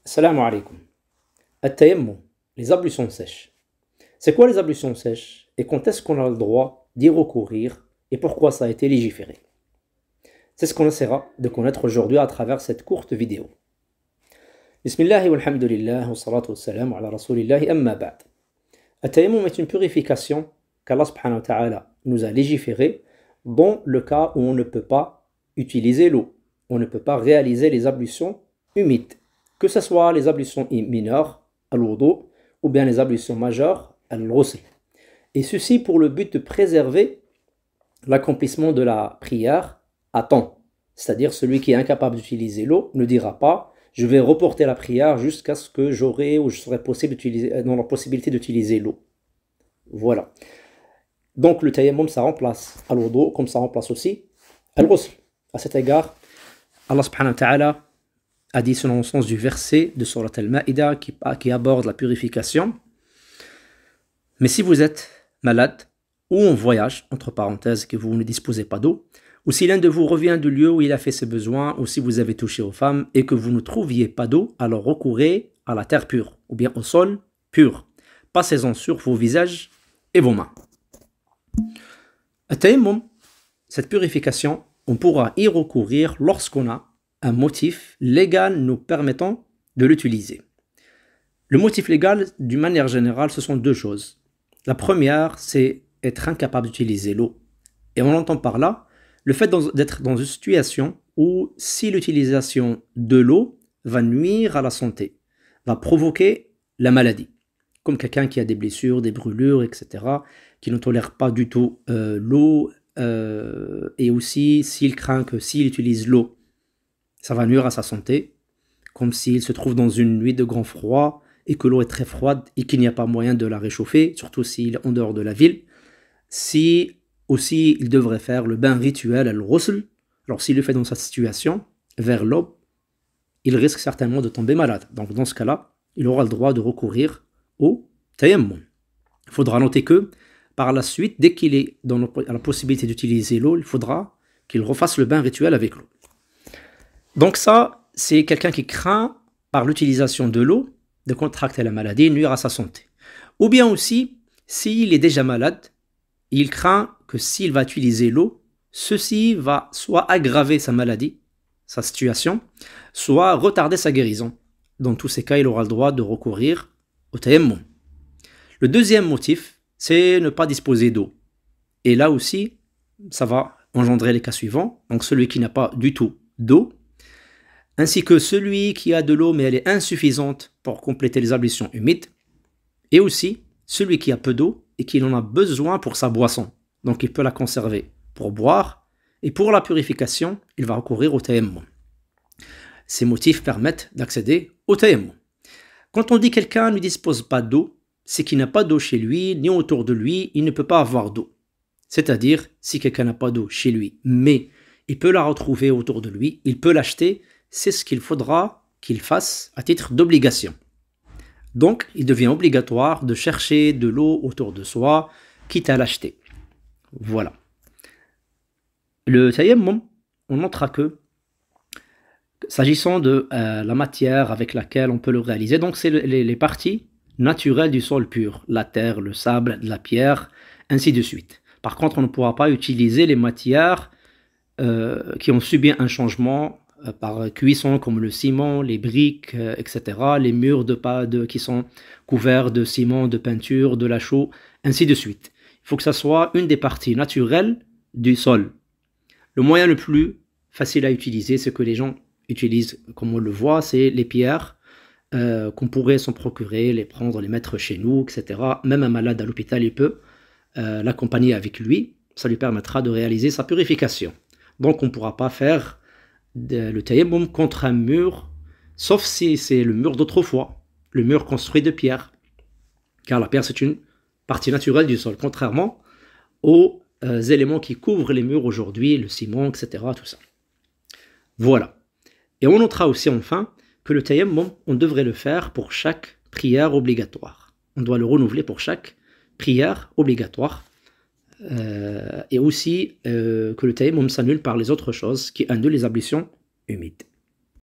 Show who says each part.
Speaker 1: Assalamu alaikum. At-tayammum, les ablutions sèches. C'est quoi les ablutions sèches et quand est-ce qu'on a le droit d'y recourir et pourquoi ça a été légiféré? C'est ce qu'on essaiera de connaître aujourd'hui à travers cette courte vidéo. Bismillah walhamdulillah wa salatu wa salam ala rasulillahi amma ba'd. At-tayammum est une purification qu'Allah subhanahu wa ta'ala nous a légiférée dans le cas où on ne peut pas utiliser l'eau. On ne peut pas réaliser les ablutions humides. Que ce soit les ablutions mineures, al-wudu, ou bien les ablutions majeures, al-ghusl. Et ceci pour le but de préserver l'accomplissement de la prière à temps. C'est-à-dire celui qui est incapable d'utiliser l'eau ne dira pas « je vais reporter la prière jusqu'à ce que j'aurai ou je serai dans la possibilité d'utiliser l'eau ». Voilà. Donc le tayammum, ça remplace al-wudu, comme ça remplace aussi al-ghusl. À cet égard, Allah subhanahu wa ta'ala a dit selon le sens du verset de Surat al-Ma'ida qui aborde la purification. Mais si vous êtes malade ou en voyage, entre parenthèses, que vous ne disposez pas d'eau, ou si l'un de vous revient du lieu où il a fait ses besoins, ou si vous avez touché aux femmes et que vous ne trouviez pas d'eau, alors recourez à la terre pure, ou bien au sol pur. Passez-en sur vos visages et vos mains. At-tayammum, cette purification, on pourra y recourir lorsqu'on a un motif légal nous permettant de l'utiliser. Le motif légal, d'une manière générale, ce sont deux choses. La première, c'est être incapable d'utiliser l'eau. Et on entend par là le fait d'être dans une situation où si l'utilisation de l'eau va nuire à la santé, va provoquer la maladie, comme quelqu'un qui a des blessures, des brûlures, etc., qui ne tolère pas du tout l'eau, et aussi s'il craint que s'il utilise l'eau, ça va nuire à sa santé, comme s'il se trouve dans une nuit de grand froid et que l'eau est très froide et qu'il n'y a pas moyen de la réchauffer, surtout s'il est en dehors de la ville. Si aussi il devrait faire le bain rituel al-ghusl, alors s'il le fait dans cette situation, vers l'aube, il risque certainement de tomber malade. Donc dans ce cas-là, il aura le droit de recourir au tayammum. Il faudra noter que par la suite, dès qu'il est dans la possibilité d'utiliser l'eau, il faudra qu'il refasse le bain rituel avec l'eau. Donc ça, c'est quelqu'un qui craint, par l'utilisation de l'eau, de contracter la maladie et nuire à sa santé. Ou bien aussi, s'il est déjà malade, il craint que s'il va utiliser l'eau, ceci va soit aggraver sa maladie, sa situation, soit retarder sa guérison. Dans tous ces cas, il aura le droit de recourir au tayammum. Le deuxième motif, c'est ne pas disposer d'eau. Et là aussi, ça va engendrer les cas suivants. Donc celui qui n'a pas du tout d'eau, ainsi que celui qui a de l'eau mais elle est insuffisante pour compléter les ablutions humides, et aussi celui qui a peu d'eau et qui en a besoin pour sa boisson. Donc il peut la conserver pour boire, et pour la purification, il va recourir au tayammum. Ces motifs permettent d'accéder au tayammum. Quand on dit quelqu'un ne dispose pas d'eau, c'est qu'il n'a pas d'eau chez lui, ni autour de lui, il ne peut pas avoir d'eau. C'est-à-dire, si quelqu'un n'a pas d'eau chez lui, mais il peut la retrouver autour de lui, il peut l'acheter, c'est ce qu'il faudra qu'il fasse à titre d'obligation. Donc, il devient obligatoire de chercher de l'eau autour de soi, quitte à l'acheter. Voilà. Le tayammum, on notera que, s'agissant de la matière avec laquelle on peut le réaliser, donc c'est les parties naturelles du sol pur, la terre, le sable, la pierre, ainsi de suite. Par contre, on ne pourra pas utiliser les matières qui ont subi un changement par cuisson, comme le ciment, les briques, etc., les murs qui sont couverts de ciment, de peinture, de la chaux, ainsi de suite. Il faut que ça soit une des parties naturelles du sol. Le moyen le plus facile à utiliser, ce que les gens utilisent, comme on le voit, c'est les pierres qu'on pourrait s'en procurer, les prendre, les mettre chez nous, etc. Même un malade à l'hôpital, il peut l'accompagner avec lui. Ça lui permettra de réaliser sa purification. Donc on ne pourra pas faire le tayammum contre un mur, sauf si c'est le mur d'autrefois, le mur construit de pierre. Car la pierre, c'est une partie naturelle du sol, contrairement aux éléments qui couvrent les murs aujourd'hui, le ciment, etc. Tout ça. Voilà. Et on notera aussi enfin que le tayammum, on devrait le faire pour chaque prière obligatoire. On doit le renouveler pour chaque prière obligatoire. Et aussi que le tayammum s'annule par les autres choses qui annulent les ablutions humides.